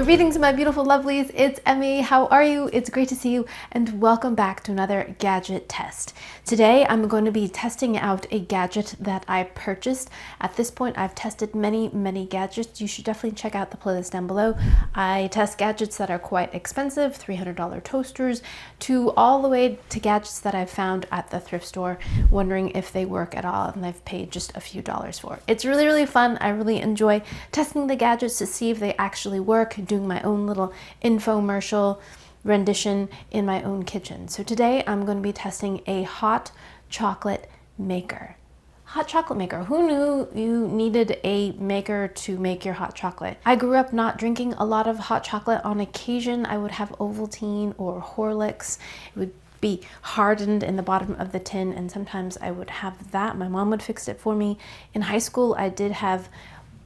Greetings, my beautiful lovelies. It's Emmy. How are you? It's great to see you, and welcome back to another gadget test. Today, I'm going to be testing out a gadget that I purchased. At this point, I've tested many gadgets. You should definitely check out the playlist down below. I test gadgets that are quite expensive, $300 toasters, to all the way to gadgets that I've found at the thrift store, wondering if they work at all, and I've paid just a few dollars for. It's really fun. I really enjoy testing the gadgets to see if they actually work, doing my own little infomercial rendition in my own kitchen. So today I'm going to be testing a hot chocolate maker. Hot chocolate maker. Who knew you needed a maker to make your hot chocolate? I grew up not drinking a lot of hot chocolate. On occasion, I would have Ovaltine or Horlicks. It would be hardened in the bottom of the tin, and sometimes I would have that. My mom would fix it for me. In high school, I did have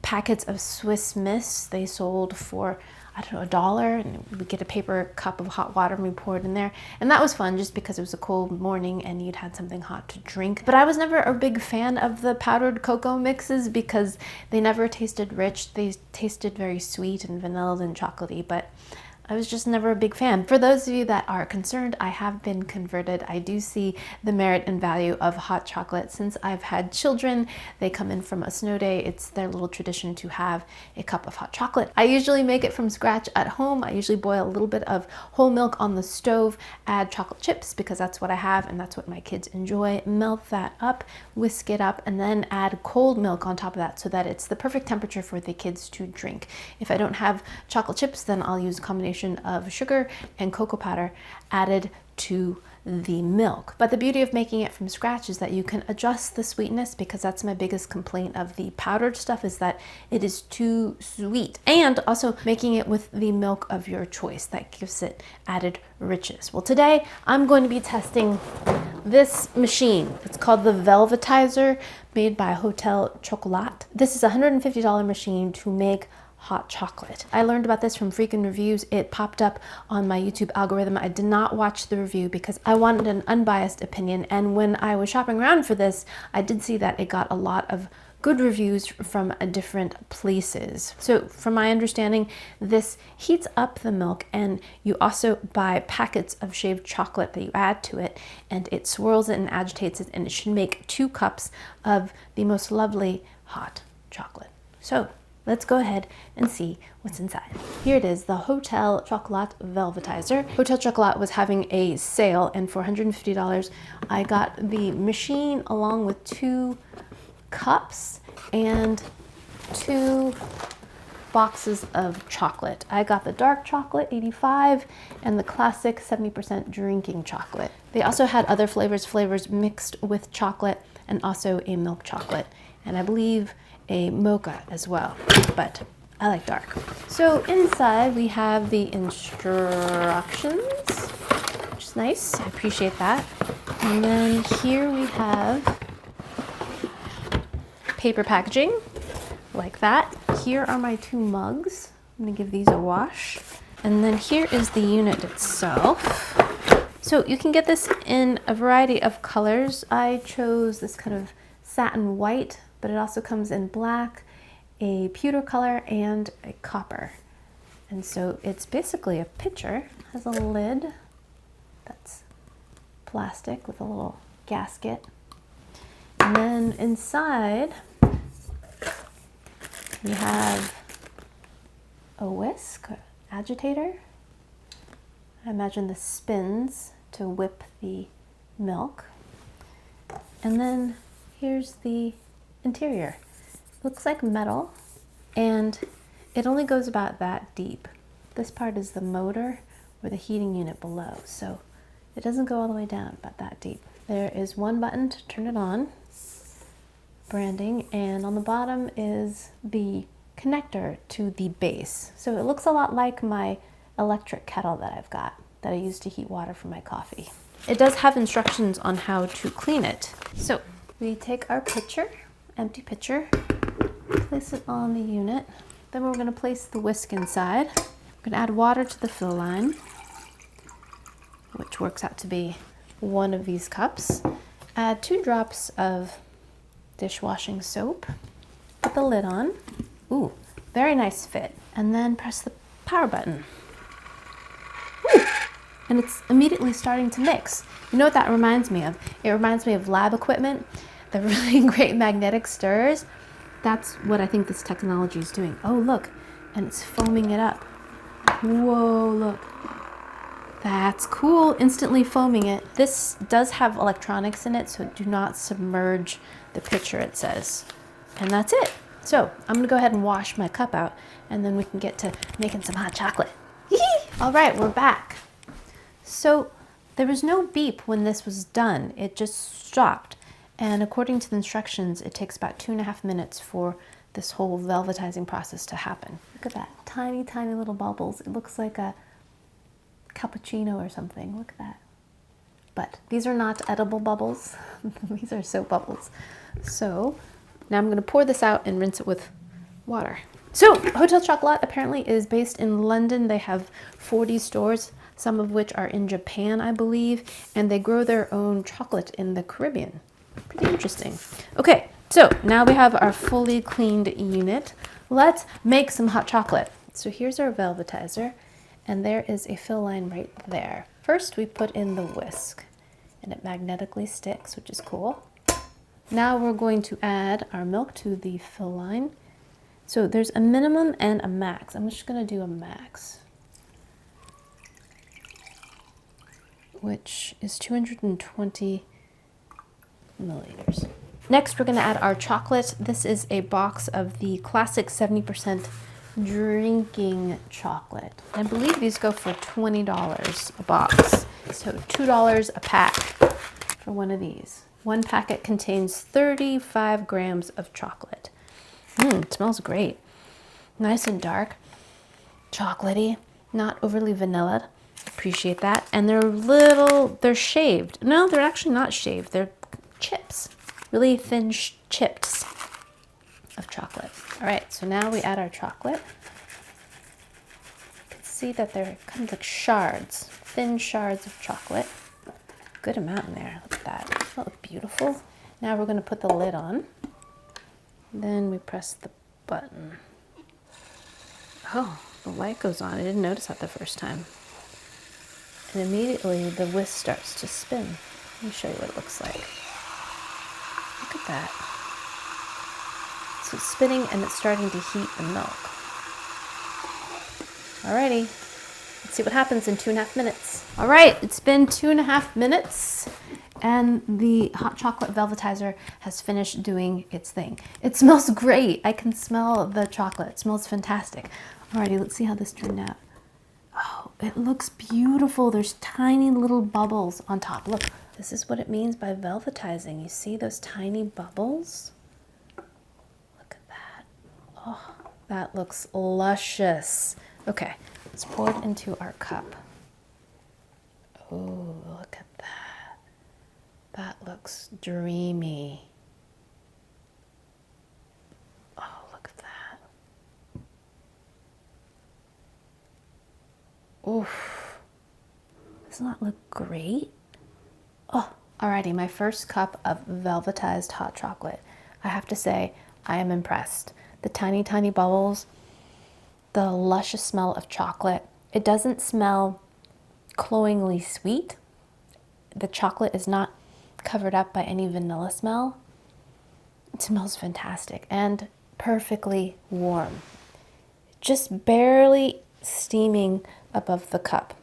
packets of Swiss Miss. They sold for, I don't know, $1, and we'd get a paper cup of hot water and we pour it in there. And that was fun just because it was a cold morning and you'd had something hot to drink. But I was never a big fan of the powdered cocoa mixes because they never tasted rich. They tasted very sweet and vanilla and chocolatey, but I was just never a big fan. For those of you that are concerned, I have been converted. I do see the merit and value of hot chocolate. Since I've had children, they come in from a snow day. It's their little tradition to have a cup of hot chocolate. I usually make it from scratch at home. I usually boil a little bit of whole milk on the stove, add chocolate chips because that's what I have and that's what my kids enjoy. Melt that up, whisk it up, and then add cold milk on top of that so that it's the perfect temperature for the kids to drink. If I don't have chocolate chips, then I'll use a combination of sugar and cocoa powder added to the milk. But the beauty of making it from scratch is that you can adjust the sweetness, because that's my biggest complaint of the powdered stuff, is that it is too sweet. And also making it with the milk of your choice, that gives it added richness. Well, today I'm going to be testing this machine. It's called the Velvetiser, made by Hotel Chocolat. This is a $150 machine to make hot chocolate. I learned about this from freaking reviews. It popped up on my YouTube algorithm. I did not watch the review because I wanted an unbiased opinion, and when I was shopping around for this, I did see that it got a lot of good reviews from different places. So from my understanding, this heats up the milk, and you also buy packets of shaved chocolate that you add to it, and it swirls it and agitates it, and it should make 2 cups of the most lovely hot chocolate. So let's go ahead and see what's inside. Here it is, the Hotel Chocolat Velvetiser. Hotel Chocolat was having a sale, and for $150, I got the machine along with 2 cups and 2 boxes of chocolate. I got the dark chocolate 85 and the classic 70% drinking chocolate. They also had other flavors mixed with chocolate, and also a milk chocolate, and I believe a mocha as well, but I like dark. So inside we have the instructions, which is nice. I appreciate that. And then here we have paper packaging like that. Here are my 2 mugs. I'm gonna give these a wash. And then here is the unit itself. So you can get this in a variety of colors. I chose this kind of satin white, but it also comes in black, a pewter color, and a copper. And so it's basically a pitcher. It has a lid that's plastic with a little gasket. And then inside you have a whisk, or agitator. I imagine this spins to whip the milk. And then here's the interior. Looks like metal, and it only goes about that deep. This part is the motor or the heating unit below, so it doesn't go all the way down, about that deep. There is 1 button to turn it on, branding, and on the bottom is the connector to the base. So it looks a lot like my electric kettle that I've got, that I use to heat water for my coffee. It does have instructions on how to clean it. So we take our pitcher, empty pitcher, place it on the unit. Then we're going to place the whisk inside. We're going to add water to the fill line, which works out to be 1 of these cups. Add 2 drops of dishwashing soap. Put the lid on. Ooh, very nice fit. And then press the power button. Ooh. And it's immediately starting to mix. You know what that reminds me of? It reminds me of lab equipment, the really great magnetic stirrers. That's what I think this technology is doing. Oh, look, and it's foaming it up. Whoa, look. That's cool, instantly foaming it. This does have electronics in it, so do not submerge the picture, it says. And that's it. So I'm gonna go ahead and wash my cup out, and then we can get to making some hot chocolate. All right, we're back. So there was no beep when this was done. It just stopped. And according to the instructions, it takes about 2.5 minutes for this whole velvetizing process to happen. Look at that, tiny, tiny little bubbles. It looks like a cappuccino or something. Look at that. But these are not edible bubbles. These are soap bubbles. So now I'm gonna pour this out and rinse it with water. So Hotel Chocolat apparently is based in London. They have 40 stores, some of which are in Japan, I believe, and they grow their own chocolate in the Caribbean. Pretty interesting. Okay, so now we have our fully cleaned unit. Let's make some hot chocolate. So here's our velvetizer, and there is a fill line right there. First, we put in the whisk, and it magnetically sticks, which is cool. Now we're going to add our milk to the fill line. So there's a minimum and a max. I'm just gonna do a max, which is 220 milliliters. Next, we're gonna add our chocolate. This is a box of the classic 70% drinking chocolate. I believe these go for $20 a box. So $2 a pack for one of these. One packet contains 35 grams of chocolate. It smells great. Nice and dark, chocolatey, not overly vanilla. Appreciate that. And they're shaved. No, they're actually not shaved. They're chips, really thin chips of chocolate. All right, so now we add our chocolate. You can see that they're kind of like shards, thin shards of chocolate. Good amount in there. Look at that. Doesn't that look beautiful? Now we're going to put the lid on. Then we press the button. Oh, the light goes on. I didn't notice that the first time. And immediately the whisk starts to spin. Let me show you what it looks like. Look at that. So it's spinning and it's starting to heat the milk. Alrighty, let's see what happens in 2.5 minutes. All right, it's been 2.5 minutes and the hot chocolate velvetizer has finished doing its thing. It smells great. I can smell the chocolate. It smells fantastic. Alrighty, let's see how this turned out. Oh, it looks beautiful. There's tiny little bubbles on top. Look, this is what it means by velvetizing. You see those tiny bubbles? Look at that. Oh, that looks luscious. Okay, let's pour it into our cup. Oh, look at that. That looks dreamy. Oh, look at that. Oof. Doesn't that look great? Oh, alrighty, my first cup of velvetized hot chocolate. I have to say, I am impressed. The tiny, tiny bubbles, the luscious smell of chocolate. It doesn't smell cloyingly sweet. The chocolate is not covered up by any vanilla smell. It smells fantastic and perfectly warm. Just barely steaming above the cup,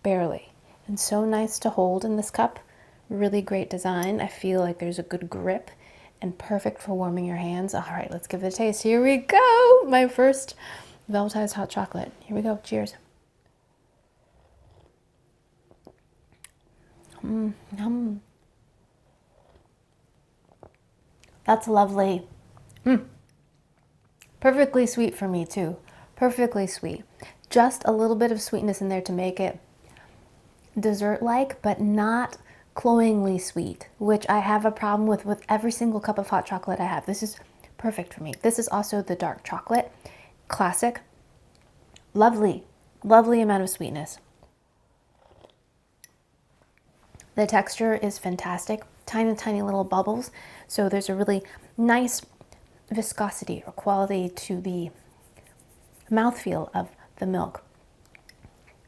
barely. And so nice to hold in this cup. Really great design. I feel like there's a good grip and perfect for warming your hands. All right, let's give it a taste. Here we go. My first velvetized hot chocolate. Here we go. Cheers. Yum. That's lovely. Perfectly sweet for me too. Perfectly sweet. Just a little bit of sweetness in there to make it dessert-like, but not cloyingly sweet, which I have a problem with every single cup of hot chocolate I have. This is perfect for me. This is also the dark chocolate, classic. Lovely, lovely amount of sweetness. The texture is fantastic. Tiny, tiny little bubbles. So there's a really nice viscosity or quality to the mouthfeel of the milk.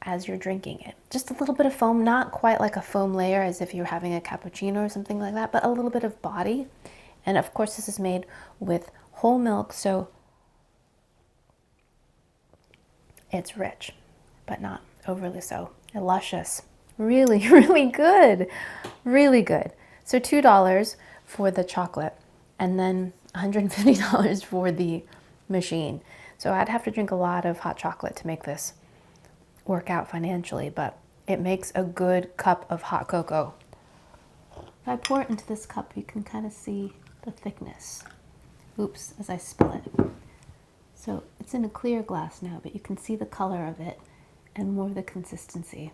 as you're drinking it. Just a little bit of foam, not quite like a foam layer as if you're having a cappuccino or something like that, but a little bit of body. And of course, this is made with whole milk, so it's rich, but not overly so. And luscious. Really, really good. Really good. So $2 for the chocolate and then $150 for the machine. So I'd have to drink a lot of hot chocolate to make this work out financially, but it makes a good cup of hot cocoa. If I pour it into this cup, you can kind of see the thickness. Oops, as I spill it. So it's in a clear glass now, but you can see the color of it and more of the consistency.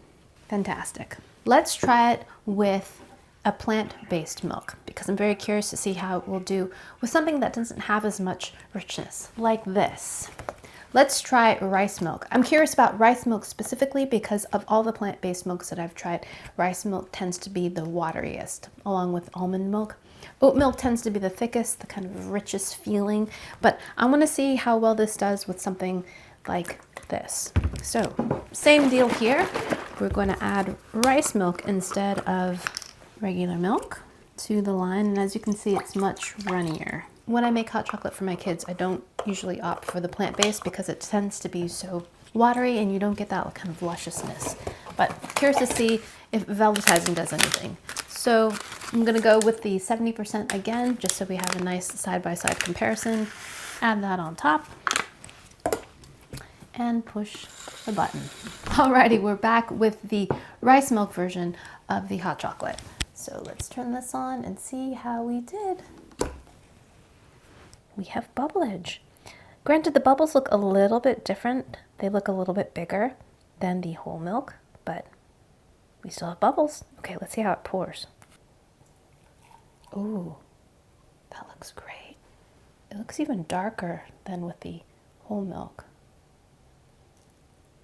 Fantastic. Let's try it with a plant-based milk because I'm very curious to see how it will do with something that doesn't have as much richness, like this. Let's try rice milk. I'm curious about rice milk specifically because of all the plant-based milks that I've tried, rice milk tends to be the wateriest, along with almond milk. Oat milk tends to be the thickest, the kind of richest feeling, but I want to see how well this does with something like this. So, same deal here. We're going to add rice milk instead of regular milk to the line, and as you can see, it's much runnier. When I make hot chocolate for my kids, I don't usually opt for the plant-based because it tends to be so watery and you don't get that kind of lusciousness. But curious to see if velvetizing does anything. So I'm gonna go with the 70% again, just so we have a nice side-by-side comparison. Add that on top and push the button. Alrighty, we're back with the rice milk version of the hot chocolate. So let's turn this on and see how we did. We have bubblage. Granted, the bubbles look a little bit different. They look a little bit bigger than the whole milk, but we still have bubbles. Okay, let's see how it pours. Ooh, that looks great. It looks even darker than with the whole milk.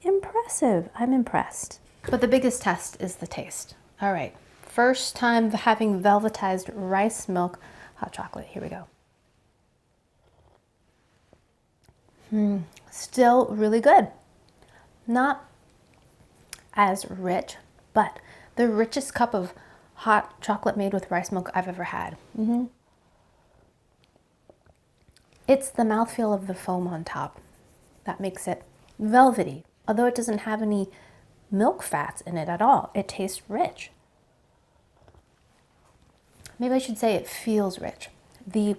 Impressive, I'm impressed. But the biggest test is the taste. All right, first time having velvetized rice milk hot chocolate. Here we go. Still really good. Not as rich, but the richest cup of hot chocolate made with rice milk I've ever had. It's the mouthfeel of the foam on top that makes it velvety. Although it doesn't have any milk fats in it at all, it tastes rich. Maybe I should say it feels rich. The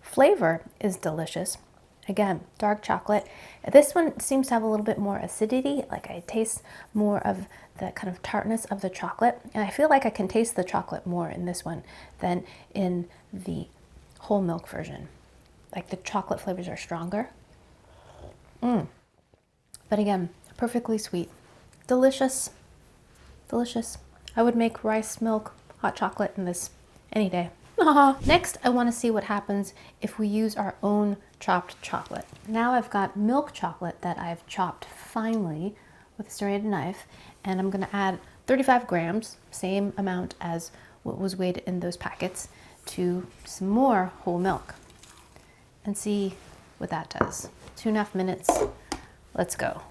flavor is delicious. Again, dark chocolate. This one seems to have a little bit more acidity, like I taste more of the kind of tartness of the chocolate. And I feel like I can taste the chocolate more in this one than in the whole milk version. Like the chocolate flavors are stronger. But again, perfectly sweet. Delicious. Delicious. I would make rice milk hot chocolate in this any day. Next, I want to see what happens if we use our own chopped chocolate. Now I've got milk chocolate that I've chopped finely with a serrated knife, and I'm going to add 35 grams, same amount as what was weighed in those packets, to some more whole milk and see what that does. 2.5 minutes. Let's go.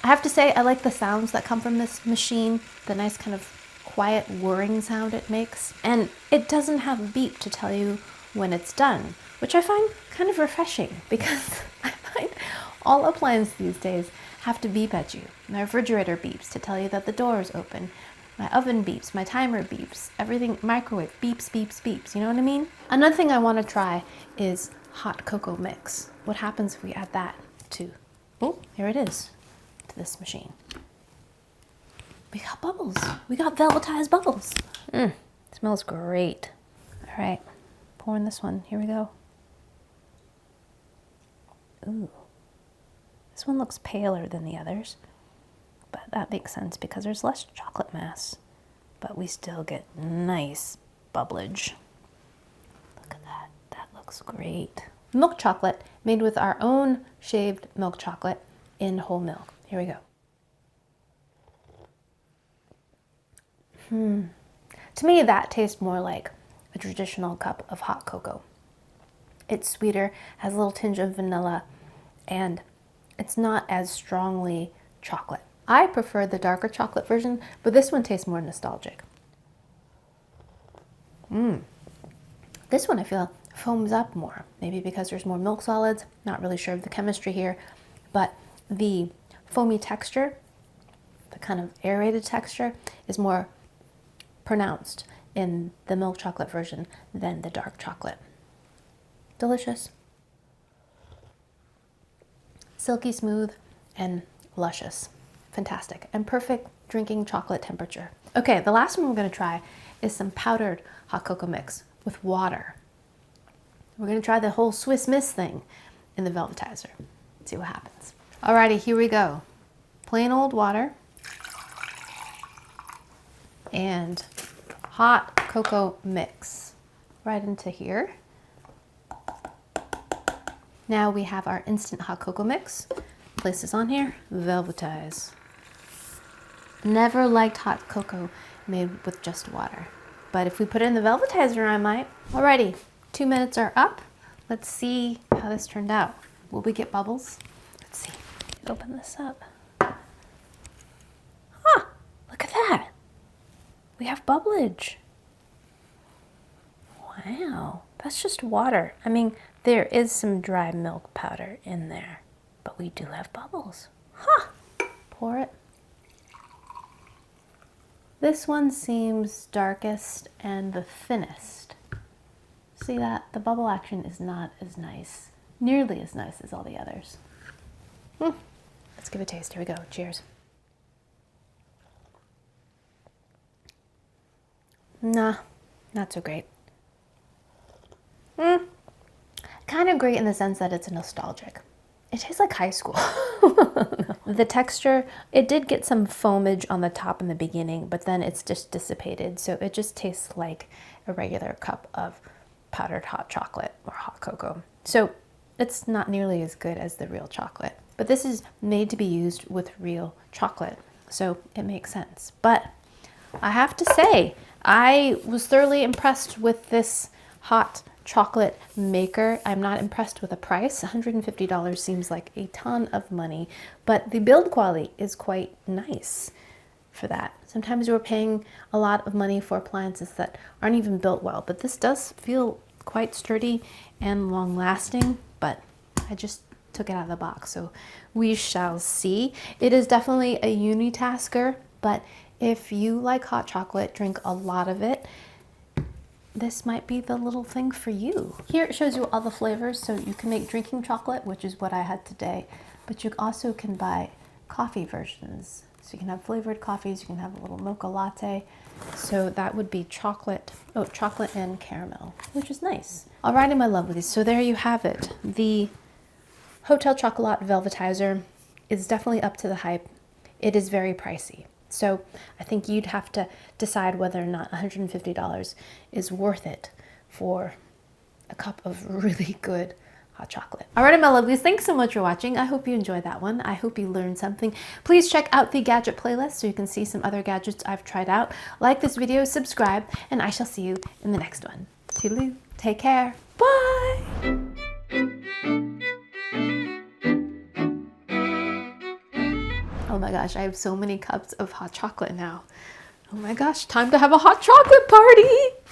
I have to say, I like the sounds that come from this machine, the nice kind of quiet whirring sound it makes. And it doesn't have a beep to tell you when it's done, which I find kind of refreshing because I find all appliances these days have to beep at you. My refrigerator beeps to tell you that the door is open. My oven beeps, my timer beeps, everything, microwave beeps, beeps, beeps, you know what I mean? Another thing I want to try is hot cocoa mix. What happens if we add that to, oh, here it is, to this machine. We got bubbles. We got velvetized bubbles. Smells great. All right, pouring this one. Here we go. Ooh, this one looks paler than the others, but that makes sense because there's less chocolate mass, but we still get nice bubblage. Look at that. That looks great. Milk chocolate made with our own shaved milk chocolate in whole milk. Here we go. To me, that tastes more like a traditional cup of hot cocoa. It's sweeter, has a little tinge of vanilla, and it's not as strongly chocolate. I prefer the darker chocolate version, but this one tastes more nostalgic. This one I feel foams up more, maybe because there's more milk solids. Not really sure of the chemistry here, but the foamy texture, the kind of aerated texture, is more pronounced in the milk chocolate version than the dark chocolate. Delicious. Silky smooth and luscious. Fantastic. And perfect drinking chocolate temperature. Okay, the last one we're going to try is some powdered hot cocoa mix with water. We're going to try the whole Swiss Miss thing in the Velvetiser. See what happens. Alrighty, here we go. Plain old water and hot cocoa mix right into here. Now we have our instant hot cocoa mix. Place this on here, velvetize. Never liked hot cocoa made with just water, but if we put it in the Velvetiser, I might. Alrighty, 2 minutes are up. Let's see how this turned out. Will we get bubbles? Let's see. Open this up. Huh, look at that. We have bubblage. Wow, that's just water. I mean, there is some dry milk powder in there, but we do have bubbles. Huh, pour it. This one seems darkest and the thinnest. See that? The bubble action is not as nice, nearly as nice as all the others. Let's give it a taste. Here we go. Cheers. Nah, not so great. Kind of great in the sense that it's nostalgic. It tastes like high school. The texture, it did get some foamage on the top in the beginning, but then it's just dissipated. So it just tastes like a regular cup of powdered hot chocolate or hot cocoa. So it's not nearly as good as the real chocolate. But this is made to be used with real chocolate, so it makes sense. But I have to say, I was thoroughly impressed with this hot chocolate maker. I'm not impressed with the price. $150 seems like a ton of money, but the build quality is quite nice for that. Sometimes we're paying a lot of money for appliances that aren't even built well, but this does feel quite sturdy and long lasting, but I just took it out of the box, so we shall see. It is definitely a unitasker, but if you like hot chocolate, drink a lot of it, this might be the little thing for you. Here it shows you all the flavors, so you can make drinking chocolate, which is what I had today, but you also can buy coffee versions. So you can have flavored coffees, you can have a little mocha latte. So that would be chocolate and caramel, which is nice. Alrighty, my lovelies, so there you have it. The Hotel Chocolat Velvetiser is definitely up to the hype. It is very pricey. So I think you'd have to decide whether or not $150 is worth it for a cup of really good hot chocolate. Alright, my lovelies, thanks so much for watching. I hope you enjoyed that one. I hope you learned something. Please check out the gadget playlist so you can see some other gadgets I've tried out. Like this video, subscribe, and I shall see you in the next one. Toodaloo, take care, bye! Oh my gosh, I have so many cups of hot chocolate now. Oh my gosh, time to have a hot chocolate party!